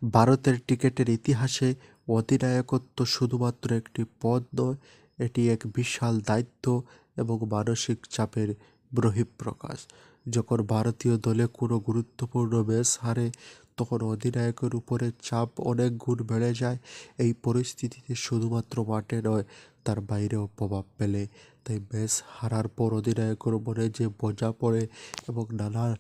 ভারতের ক্রিকেটের ইতিহাসে অধিনায়কত্ব শুধুমাত্র একটি পদ নয়, এটি এক বিশাল দায়িত্ব এবং মানসিক চাপের বহিঃপ্রকাশ। যখন ভারতীয় দলে কোনো গুরুত্বপূর্ণ ম্যাচ হারে, তখন অধিনায়কের উপরে চাপ অনেক গুণ বেড়ে যায়। এই পরিস্থিতিতে শুধুমাত্র মাঠে নয়, তার বাইরেও প্রভাব ফেলে। তাই ম্যাচ হারার পর অধিনায়কের মনে যে বোঝা পড়ে এবং নানা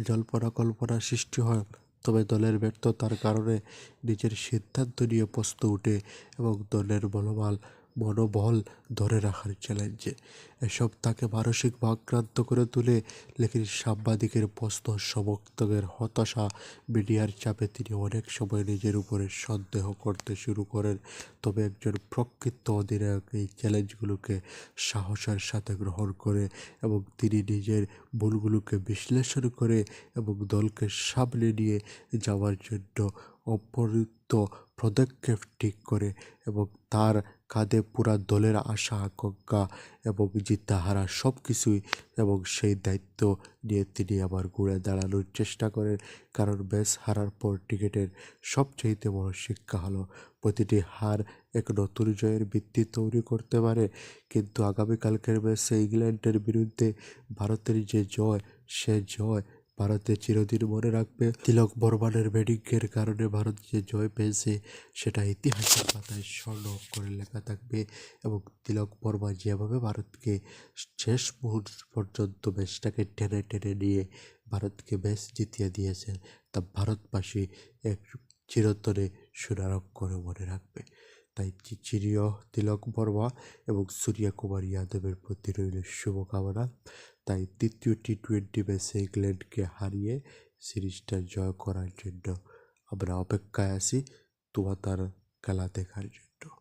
জল্পনা কল্পনা সৃষ্টি হয়। তবে দলের ব্যর্থতার কারণে নিজের সিদ্ধান্ত নিয়ে প্রশ্ন ওঠে এবং দলের মনোবল ধরে রাখার চ্যালেঞ্জে এসব তাকে মানসিক ভারাক্রান্ত করে তোলে। লেকিন সাংবাদিকের প্রশ্ন, সমর্থকের হতাশা, মিডিয়ার চাপে তিনি অনেক সময় নিজের উপরে সন্দেহ করতে শুরু করেন। তবে একজন প্রকৃত অধিনায়ক এই চ্যালেঞ্জগুলোকে সাহসের সাথে গ্রহণ করে এবং তিনি নিজের ভুলগুলোকে বিশ্লেষণ করে এবং দলকে সামলে নিয়ে যাওয়ার জন্য অপরিত পদক্ষেপ ঠিক করে এবং তার কাঁধে পুরা দলের আশা আকাঙ্ক্ষা এবং জিতা হারা সব কিছুই এবং সেই দায়িত্ব নিয়ে তিনি আবার ঘুরে দাঁড়ানোর চেষ্টা করেন। কারণ ম্যাচ হারার পর ক্রিকেটের সবচাইতে বড় শিক্ষা হলো প্রতিটি হার এক নতুন জয়ের ভিত্তি তৈরি করতে পারে। কিন্তু আগামীকালকের ম্যাচে ইংল্যান্ডের বিরুদ্ধে ভারতের যে জয়, সে জয় ভারতে চিরদিন মনে রাখবে। তিলক বর্মনের ব্যাটিংয়ের কারণে ভারত যে জয় পেয়েছে, সেটা ইতিহাসের পাতায় স্বর্ণ অক্ষরে লেখা থাকবে এবং তিলক বর্মা যেভাবে ভারতকে শেষ মুহূর্ত পর্যন্ত ম্যাচটাকে টেনে টেনে নিয়ে ভারতকে ম্যাচ জিতিয়ে দিয়েছেন, তা ভারতবাসী এক চিরতরে সোনার অক্ষরে মনে রাখবে। তাই চিরিয় তিলক বর্মা এবং সূর্যকুমার যাদবের প্রতি রইল শুভকামনা। তাই তৃতীয় টি-20 ম্যাচে ইংল্যান্ডকে হারিয়ে সিরিজটা জয় করার জন্য আমরা অপেক্ষায় আছি তোমার খেলা দেখার জন্য।